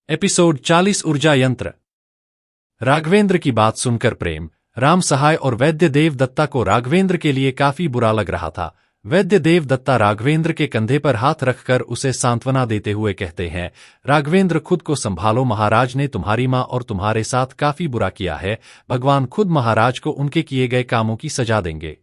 Episode 40 ऊर्जा यंत्र। राघवेंद्र की बात सुनकर प्रेम, राम सहाय और वैद्य देव दत्ता को राघवेंद्र के लिए काफी बुरा लग रहा था। वैद्य देव दत्ता राघवेंद्र के कंधे पर हाथ रखकर उसे सांत्वना देते हुए कहते हैं, राघवेंद्र खुद को संभालो, महाराज ने तुम्हारी मां और तुम्हारे साथ काफी बुरा किया है। भगवान खुद महाराज को उनके किए गए कामों की सजा देंगे।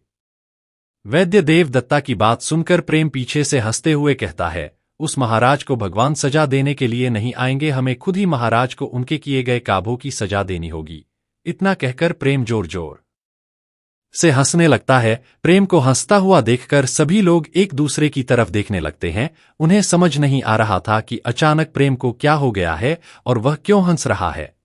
वैद्य देव दत्ता की बात सुनकर प्रेम पीछे से हंसते हुए कहता है, उस महाराज को भगवान सजा देने के लिए नहीं आएंगे, हमें खुद ही महाराज को उनके किए गए कामों की सजा देनी होगी। इतना कहकर प्रेम जोर जोर से हंसने लगता है। प्रेम को हंसता हुआ देखकर सभी लोग एक दूसरे की तरफ देखने लगते हैं। उन्हें समझ नहीं आ रहा था कि अचानक प्रेम को क्या हो गया है और वह क्यों हंस रहा है।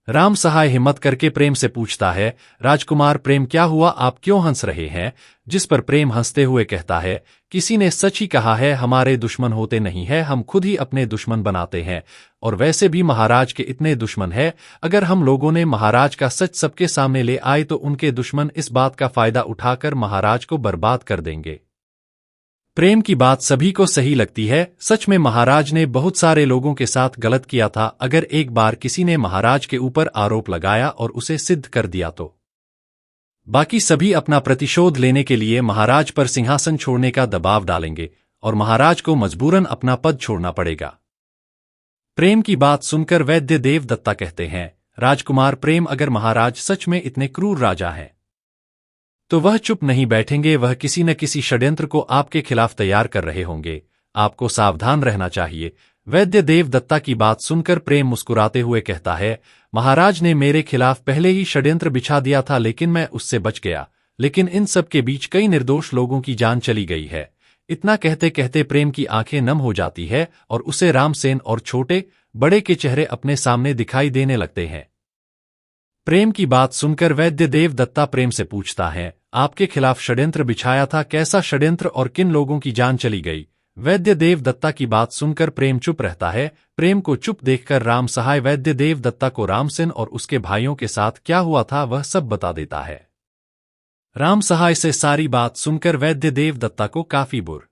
राम सहाय हिम्मत करके प्रेम से पूछता है, राजकुमार प्रेम क्या हुआ, आप क्यों हंस रहे हैं? जिस पर प्रेम हंसते हुए कहता है, किसी ने सच ही कहा है, हमारे दुश्मन होते नहीं है, हम खुद ही अपने दुश्मन बनाते हैं। और वैसे भी महाराज के इतने दुश्मन है, अगर हम लोगों ने महाराज का सच सबके सामने ले आए तो उनके दुश्मन इस बात का फायदा उठाकर महाराज को बर्बाद कर देंगे। प्रेम की बात सभी को सही लगती है। सच में महाराज ने बहुत सारे लोगों के साथ गलत किया था। अगर एक बार किसी ने महाराज के ऊपर आरोप लगाया और उसे सिद्ध कर दिया तो बाकी सभी अपना प्रतिशोध लेने के लिए महाराज पर सिंहासन छोड़ने का दबाव डालेंगे और महाराज को मजबूरन अपना पद छोड़ना पड़ेगा। प्रेम की बात सुनकर वैद्य देव दत्ता कहते हैं, राजकुमार प्रेम, अगर महाराज सच में इतने क्रूर राजा हैं तो वह चुप नहीं बैठेंगे, वह किसी न किसी षड्यंत्र को आपके खिलाफ तैयार कर रहे होंगे। आपको सावधान रहना चाहिए। वैद्य देव दत्ता की बात सुनकर प्रेम मुस्कुराते हुए कहता है, महाराज ने मेरे खिलाफ पहले ही षड्यंत्र बिछा दिया था, लेकिन मैं उससे बच गया। लेकिन इन सब के बीच कई निर्दोष लोगों की जान चली गई है। इतना कहते कहते प्रेम की आंखें नम हो जाती है और उसे रामसेन और छोटे बड़े के चेहरे अपने सामने दिखाई देने लगते हैं। प्रेम की बात सुनकर वैद्य देव दत्ता प्रेम से पूछता है, आपके खिलाफ षड्यंत्र बिछाया था, कैसा षड्यंत्र और किन लोगों की जान चली गई? वैद्य देव दत्ता की बात सुनकर प्रेम चुप रहता है। प्रेम को चुप देखकर राम सहाय वैद्य देव दत्ता को रामसेन और उसके भाइयों के साथ क्या हुआ था वह सब बता देता है। राम सहाय से सारी बात सुनकर वैद्य देव दत्ता को काफी बुरा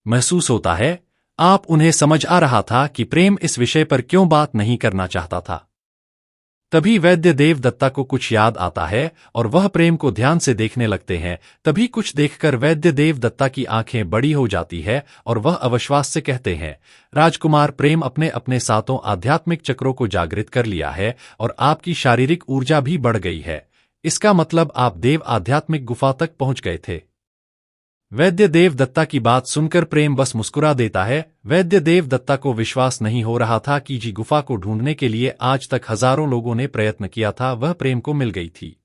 महसूस होता है। आप उन्हें समझ आ रहा था कि प्रेम इस विषय पर क्यों बात नहीं करना चाहता था। तभी वैद्य देव दत्ता को कुछ याद आता है और वह प्रेम को ध्यान से देखने लगते हैं। तभी कुछ देखकर वैद्य देव दत्ता की आंखें बड़ी हो जाती है और वह अविश्वास से कहते हैं, राजकुमार प्रेम, अपने अपने सातों आध्यात्मिक चक्रों को जागृत कर लिया है और आपकी शारीरिक ऊर्जा भी बढ़ गई है। इसका मतलब आप देव आध्यात्मिक गुफा तक पहुंच गए थे। वैद्य देव दत्ता की बात सुनकर प्रेम बस मुस्कुरा देता है। वैद्य देव दत्ता को विश्वास नहीं हो रहा था कि जी गुफा को ढूंढने के लिए आज तक हजारों लोगों ने प्रयत्न किया था, वह प्रेम को मिल गई थी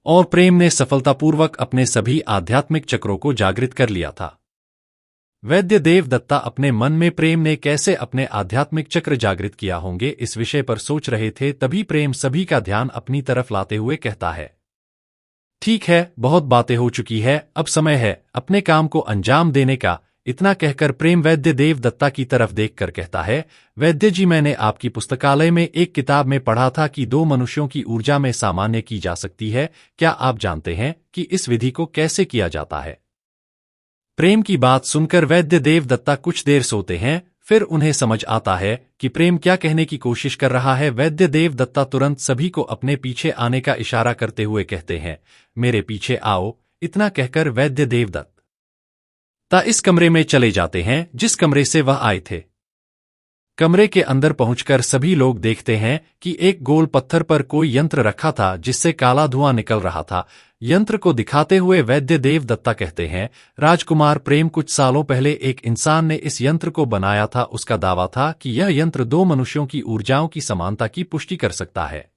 और प्रेम ने सफलतापूर्वक अपने सभी आध्यात्मिक चक्रों को जागृत कर लिया था। वैद्य देव दत्ता अपने मन में प्रेम ने कैसे अपने आध्यात्मिक चक्र जागृत किया होंगे इस विषय पर सोच रहे थे। तभी प्रेम सभी का ध्यान अपनी तरफ लाते हुए कहता है, ठीक है, बहुत बातें हो चुकी है, अब समय है अपने काम को अंजाम देने का। इतना कहकर प्रेम वैद्य देव दत्ता की तरफ देखकर कहता है, वैद्य जी, मैंने आपकी पुस्तकालय में एक किताब में पढ़ा था कि 2 मनुष्यों की ऊर्जा में सामान्य की जा सकती है। क्या आप जानते हैं कि इस विधि को कैसे किया जाता है? प्रेम की बात सुनकर वैद्य देव दत्ता कुछ देर सोते हैं, फिर उन्हें समझ आता है कि प्रेम क्या कहने की कोशिश कर रहा है। वैद्य देव दत्ता तुरंत सभी को अपने पीछे आने का इशारा करते हुए कहते हैं, मेरे पीछे आओ। इतना कहकर वैद्य देव दत्ता इस कमरे में चले जाते हैं जिस कमरे से वह आए थे। कमरे के अंदर पहुंचकर सभी लोग देखते हैं कि एक गोल पत्थर पर कोई यंत्र रखा था जिससे काला धुआं निकल रहा था। यंत्र को दिखाते हुए वैद्य देव दत्ता कहते हैं, राजकुमार प्रेम, कुछ सालों पहले एक इंसान ने इस यंत्र को बनाया था। उसका दावा था कि यह यंत्र 2 मनुष्यों की ऊर्जाओं की समानता की पुष्टि कर सकता है।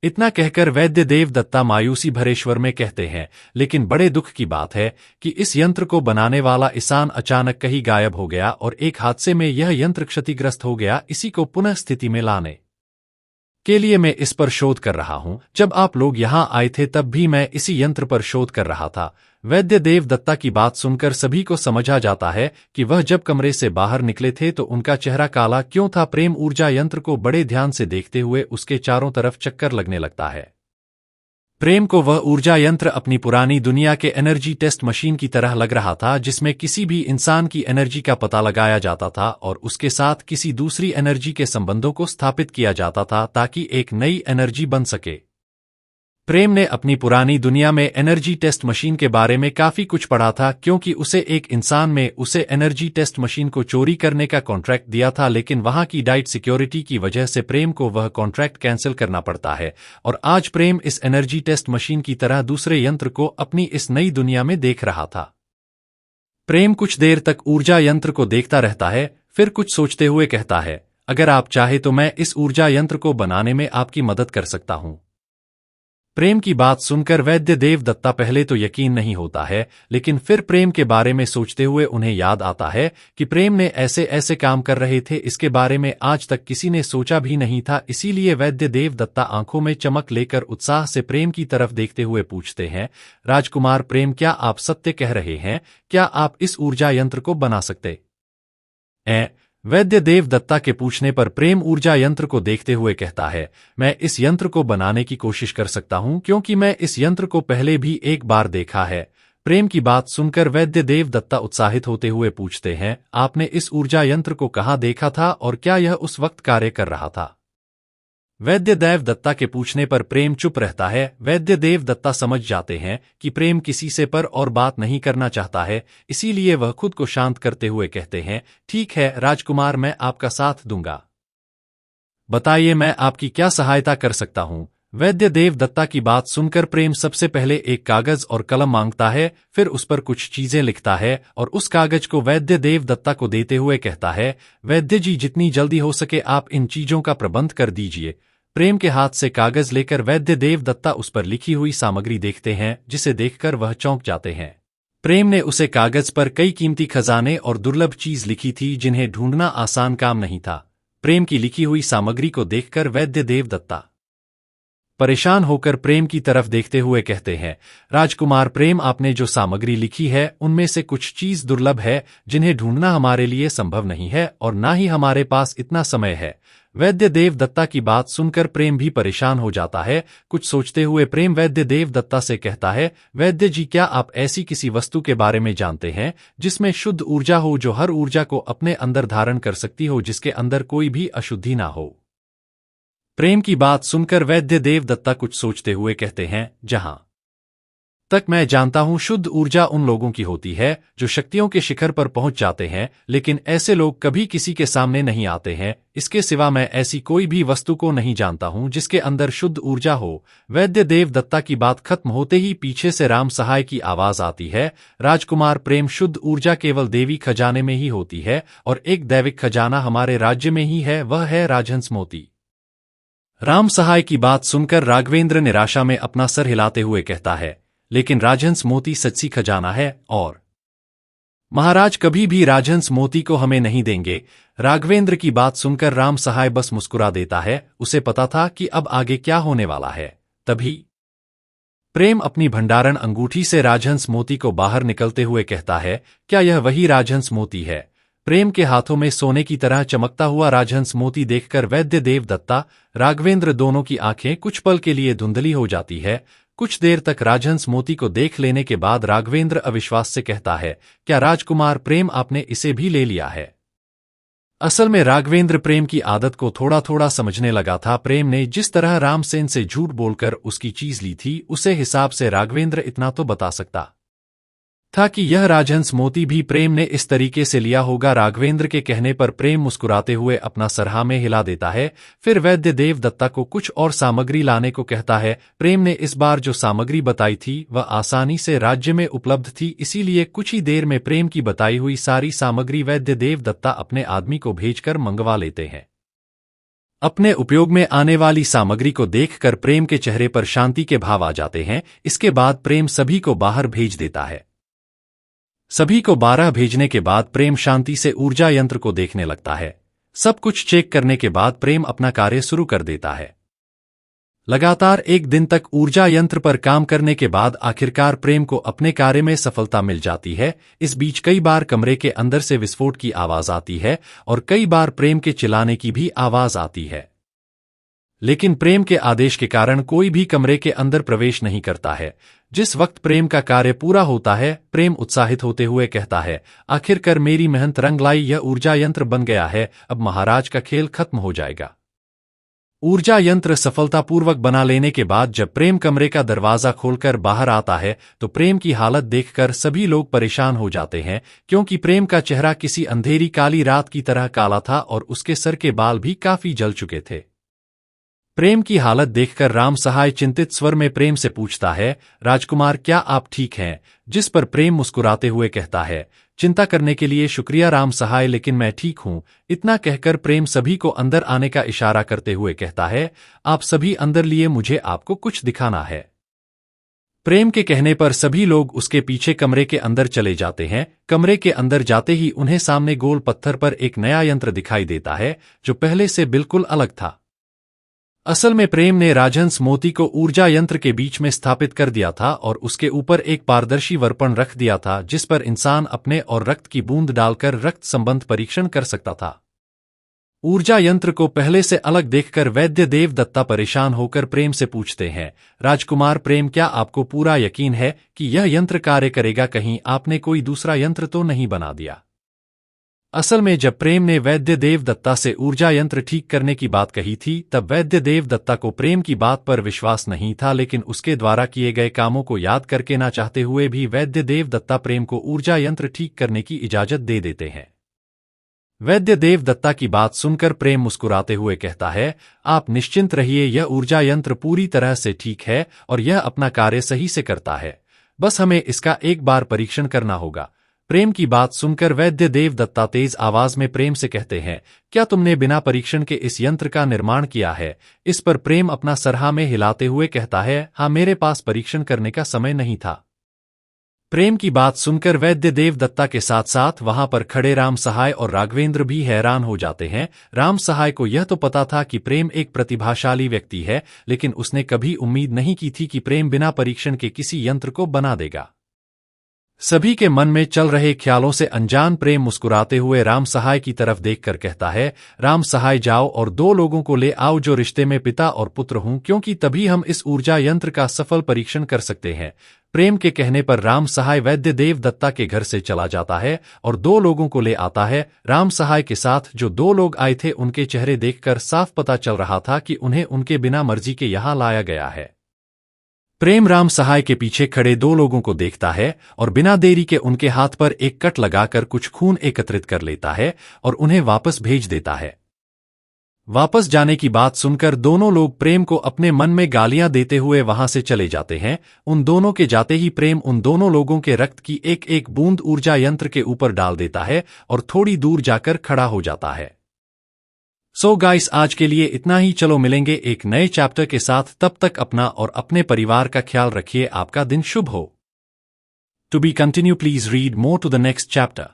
इतना कहकर वैद्य देव दत्ता मायूसी भरे स्वर में कहते हैं, लेकिन बड़े दुख की बात है कि इस यंत्र को बनाने वाला इंसान अचानक कहीं गायब हो गया और एक हादसे में यह यंत्र क्षतिग्रस्त हो गया। इसी को पुनः स्थिति में लाने के लिए मैं इस पर शोध कर रहा हूं। जब आप लोग यहां आए थे तब भी मैं इसी यंत्र पर शोध कर रहा था। वैद्य देव दत्ता की बात सुनकर सभी को समझ आ जाता है कि वह जब कमरे से बाहर निकले थे तो उनका चेहरा काला क्यों था। प्रेम ऊर्जा यंत्र को बड़े ध्यान से देखते हुए उसके चारों तरफ चक्कर लगने लगता है। प्रेम को वह ऊर्जा यंत्र अपनी पुरानी दुनिया के एनर्जी टेस्ट मशीन की तरह लग रहा था, जिसमें किसी भी इंसान की एनर्जी का पता लगाया जाता था और उसके साथ किसी दूसरी एनर्जी के संबंधों को स्थापित किया जाता था ताकि एक नई एनर्जी बन सके। प्रेम ने अपनी पुरानी दुनिया में एनर्जी टेस्ट मशीन के बारे में काफी कुछ पढ़ा था, क्योंकि उसे एक इंसान में उसे एनर्जी टेस्ट मशीन को चोरी करने का कॉन्ट्रैक्ट दिया था, लेकिन वहां की डाइट सिक्योरिटी की वजह से प्रेम को वह कॉन्ट्रैक्ट कैंसिल करना पड़ता है। और आज प्रेम इस एनर्जी टेस्ट मशीन की तरह दूसरे यंत्र को अपनी इस नई दुनिया में देख रहा था। प्रेम कुछ देर तक ऊर्जा यंत्र को देखता रहता है, फिर कुछ सोचते हुए कहता है, अगर आप चाहे तो मैं इस ऊर्जा यंत्र को बनाने में आपकी मदद कर सकता हूं। प्रेम की बात सुनकर वैद्य देव दत्ता पहले तो यकीन नहीं होता है, लेकिन फिर प्रेम के बारे में सोचते हुए उन्हें याद आता है कि प्रेम ने ऐसे ऐसे काम कर रहे थे, इसके बारे में आज तक किसी ने सोचा भी नहीं था। इसीलिए वैद्य देव दत्ता आंखों में चमक लेकर उत्साह से प्रेम की तरफ देखते हुए पूछते हैं, राजकुमार प्रेम, क्या आप सत्य कह रहे हैं? क्या आप इस ऊर्जा यंत्र को बना सकते हैं? वैद्य देव दत्ता के पूछने पर प्रेम ऊर्जा यंत्र को देखते हुए कहता है, मैं इस यंत्र को बनाने की कोशिश कर सकता हूं, क्योंकि मैं इस यंत्र को पहले भी एक बार देखा है। प्रेम की बात सुनकर वैद्य देव दत्ता उत्साहित होते हुए पूछते हैं, आपने इस ऊर्जा यंत्र को कहाँ देखा था और क्या यह उस वक्त कार्य कर रहा था? वैद्य देव दत्ता के पूछने पर प्रेम चुप रहता है। वैद्य देव दत्ता समझ जाते हैं कि प्रेम किसी से पर और बात नहीं करना चाहता है, इसीलिए वह खुद को शांत करते हुए कहते हैं, ठीक है राजकुमार, मैं आपका साथ दूंगा। बताइए मैं आपकी क्या सहायता कर सकता हूं? वैद्य देव दत्ता की बात सुनकर प्रेम सबसे पहले एक कागज और कलम मांगता है, फिर उस पर कुछ चीजें लिखता है और उस कागज को वैद्य देव दत्ता को देते हुए कहता है, वैद्य जी, जितनी जल्दी हो सके आप इन चीजों का प्रबंध कर दीजिए। प्रेम के हाथ से कागज लेकर वैद्य देव दत्ता उस पर लिखी हुई सामग्री देखते हैं, जिसे देखकर वह चौंक जाते हैं। प्रेम ने उसे कागज पर कई कीमती खजाने और दुर्लभ चीज लिखी थी, जिन्हें ढूंढना आसान काम नहीं था। प्रेम की लिखी हुई सामग्री को देखकर वैद्य देव दत्ता परेशान होकर प्रेम की तरफ देखते हुए कहते हैं, राजकुमार प्रेम, आपने जो सामग्री लिखी है उनमें से कुछ चीज दुर्लभ है, जिन्हें ढूंढना हमारे लिए संभव नहीं है और ना ही हमारे पास इतना समय है। वैद्य देव दत्ता की बात सुनकर प्रेम भी परेशान हो जाता है। कुछ सोचते हुए प्रेम वैद्य देव दत्ता से कहता है, वैद्य जी, क्या आप ऐसी किसी वस्तु के बारे में जानते हैं जिसमें शुद्ध ऊर्जा हो, जो हर ऊर्जा को अपने अंदर धारण कर सकती हो, जिसके अंदर कोई भी अशुद्धि ना हो? प्रेम की बात सुनकर वैद्य देव दत्ता कुछ सोचते हुए कहते हैं, जहां तक मैं जानता हूं, शुद्ध ऊर्जा उन लोगों की होती है जो शक्तियों के शिखर पर पहुंच जाते हैं, लेकिन ऐसे लोग कभी किसी के सामने नहीं आते हैं। इसके सिवा मैं ऐसी कोई भी वस्तु को नहीं जानता हूं जिसके अंदर शुद्ध ऊर्जा हो। वैद्य देव दत्ता की बात खत्म होते ही पीछे से राम सहाय की आवाज आती है, राजकुमार प्रेम, शुद्ध ऊर्जा केवल देवी खजाने में ही होती है और एक दैविक खजाना हमारे राज्य में ही है, वह है राजहंस मोती। राम सहाय की बात सुनकर राघवेंद्र निराशा में अपना सर हिलाते हुए कहता है, लेकिन राजहंस मोती सच्ची खजाना है और महाराज कभी भी राजहंस मोती को हमें नहीं देंगे। राघवेंद्र की बात सुनकर राम सहाय बस मुस्कुरा देता है। उसे पता था कि अब आगे क्या होने वाला है। तभी प्रेम अपनी भंडारण अंगूठी से राजहंस मोती को बाहर निकलते हुए कहता है, क्या यह वही राजहंस मोती है? प्रेम के हाथों में सोने की तरह चमकता हुआ राजहंस मोती देखकर वैद्य देव दत्ता, राघवेंद्र दोनों की आंखें कुछ पल के लिए धुंधली हो जाती है। कुछ देर तक राजहंस मोती को देख लेने के बाद राघवेंद्र अविश्वास से कहता है, क्या राजकुमार प्रेम, आपने इसे भी ले लिया है? असल में राघवेंद्र प्रेम की आदत को थोड़ा थोड़ा समझने लगा था। प्रेम ने जिस तरह रामसेन से झूठ बोलकर उसकी चीज ली थी, उसे हिसाब से राघवेंद्र इतना तो बता सकता था कि यह राजहंस मोती भी प्रेम ने इस तरीके से लिया होगा। राघवेंद्र के कहने पर प्रेम मुस्कुराते हुए अपना सर हाँ में हिला देता है। फिर वैद्य देव दत्ता को कुछ और सामग्री लाने को कहता है। प्रेम ने इस बार जो सामग्री बताई थी वह आसानी से राज्य में उपलब्ध थी, इसीलिए कुछ ही देर में प्रेम की बताई हुई सारी सामग्री वैद्य देव दत्ता अपने आदमी को भेजकर मंगवा लेते हैं। अपने उपयोग में आने वाली सामग्री को देखकर प्रेम के चेहरे पर शांति के भाव आ जाते हैं। इसके बाद प्रेम सभी को बाहर भेज देता है। सभी को 12 भेजने के बाद प्रेम शांति से ऊर्जा यंत्र को देखने लगता है। सब कुछ चेक करने के बाद प्रेम अपना कार्य शुरू कर देता है। लगातार एक दिन तक ऊर्जा यंत्र पर काम करने के बाद आखिरकार प्रेम को अपने कार्य में सफलता मिल जाती है। इस बीच कई बार कमरे के अंदर से विस्फोट की आवाज आती है और कई बार प्रेम के चिल्लाने की भी आवाज आती है। लेकिन प्रेम के आदेश के कारण कोई भी कमरे के अंदर प्रवेश नहीं करता है। जिस वक्त प्रेम का कार्य पूरा होता है, प्रेम उत्साहित होते हुए कहता है, आखिरकार मेरी मेहनत रंग लाई, यह ऊर्जा यंत्र बन गया है, अब महाराज का खेल खत्म हो जाएगा। ऊर्जा यंत्र सफलतापूर्वक बना लेने के बाद जब प्रेम कमरे का दरवाजा खोलकर बाहर आता है तो प्रेम की हालत देखकर सभी लोग परेशान हो जाते हैं, क्योंकि प्रेम का चेहरा किसी अंधेरी काली रात की तरह काला था और उसके सर के बाल भी काफी जल चुके थे। प्रेम की हालत देखकर राम सहाय चिंतित स्वर में प्रेम से पूछता है, राजकुमार क्या आप ठीक हैं? जिस पर प्रेम मुस्कुराते हुए कहता है, चिंता करने के लिए शुक्रिया राम सहाय, लेकिन मैं ठीक हूं। इतना कहकर प्रेम सभी को अंदर आने का इशारा करते हुए कहता है, आप सभी अंदर लिए, मुझे आपको कुछ दिखाना है। प्रेम के कहने पर सभी लोग उसके पीछे कमरे के अंदर चले जाते हैं। कमरे के अंदर जाते ही उन्हें सामने गोल पत्थर पर एक नया यंत्र दिखाई देता है जो पहले से बिल्कुल अलग था। असल में प्रेम ने राजहंस मोती को ऊर्जा यंत्र के बीच में स्थापित कर दिया था और उसके ऊपर एक पारदर्शी दर्पण रख दिया था जिस पर इंसान अपने और रक्त की बूंद डालकर रक्त संबंध परीक्षण कर सकता था। ऊर्जा यंत्र को पहले से अलग देखकर वैद्य देवदत्ता परेशान होकर प्रेम से पूछते हैं, राजकुमार प्रेम क्या आपको पूरा यकीन है कि यह यंत्र कार्य करेगा? कहीं आपने कोई दूसरा यंत्र तो नहीं बना दिया? असल में जब प्रेम ने वैद्य देवदत्ता से ऊर्जा यंत्र ठीक करने की बात कही थी तब वैद्य देवदत्ता को प्रेम की बात पर विश्वास नहीं था, लेकिन उसके द्वारा किए गए कामों को याद करके ना चाहते हुए भी वैद्य देवदत्ता प्रेम को ऊर्जा यंत्र ठीक करने की इजाजत दे देते हैं। वैद्य देवदत्ता की बात सुनकर प्रेम मुस्कुराते हुए कहता है, आप निश्चिंत रहिए, यह ऊर्जा यंत्र पूरी तरह से ठीक है और यह अपना कार्य सही से करता है, बस हमें इसका एक बार परीक्षण करना होगा। प्रेम की बात सुनकर वैद्य देवदत्ता तेज आवाज में प्रेम से कहते हैं, क्या तुमने बिना परीक्षण के इस यंत्र का निर्माण किया है? इस पर प्रेम अपना सर हाँ में हिलाते हुए कहता है, हाँ, मेरे पास परीक्षण करने का समय नहीं था। प्रेम की बात सुनकर वैद्य देवदत्ता के साथ साथ वहां पर खड़े राम सहाय और राघवेंद्र भी हैरान हो जाते हैं। राम सहाय को यह तो पता था कि प्रेम एक प्रतिभाशाली व्यक्ति है, लेकिन उसने कभी उम्मीद नहीं की थी कि प्रेम बिना परीक्षण के किसी यंत्र को बना देगा। सभी के मन में चल रहे ख्यालों से अनजान प्रेम मुस्कुराते हुए राम सहाय की तरफ देखकर कहता है, राम सहाय जाओ और 2 लोगों को ले आओ जो रिश्ते में पिता और पुत्र हों, क्योंकि तभी हम इस ऊर्जा यंत्र का सफल परीक्षण कर सकते हैं। प्रेम के कहने पर राम सहाय वैद्य देवदत्ता के घर से चला जाता है और 2 लोगों को ले आता है। राम सहाय के साथ जो 2 लोग आए थे उनके चेहरे देखकर साफ पता चल रहा था कि उन्हें उनके बिना मर्जी के यहाँ लाया गया है। प्रेम राम सहाय के पीछे खड़े 2 लोगों को देखता है और बिना देरी के उनके हाथ पर एक कट लगाकर कुछ खून एकत्रित कर लेता है और उन्हें वापस भेज देता है। वापस जाने की बात सुनकर दोनों लोग प्रेम को अपने मन में गालियां देते हुए वहां से चले जाते हैं। उन दोनों के जाते ही प्रेम उन दोनों लोगों के रक्त की एक एक बूंद ऊर्जा यंत्र के ऊपर डाल देता है और थोड़ी दूर जाकर खड़ा हो जाता है। सो गाइस, आज के लिए इतना ही। चलो मिलेंगे एक नए चैप्टर के साथ, तब तक अपना और अपने परिवार का ख्याल रखिए। आपका दिन शुभ हो। To be continue, please read more to the next chapter.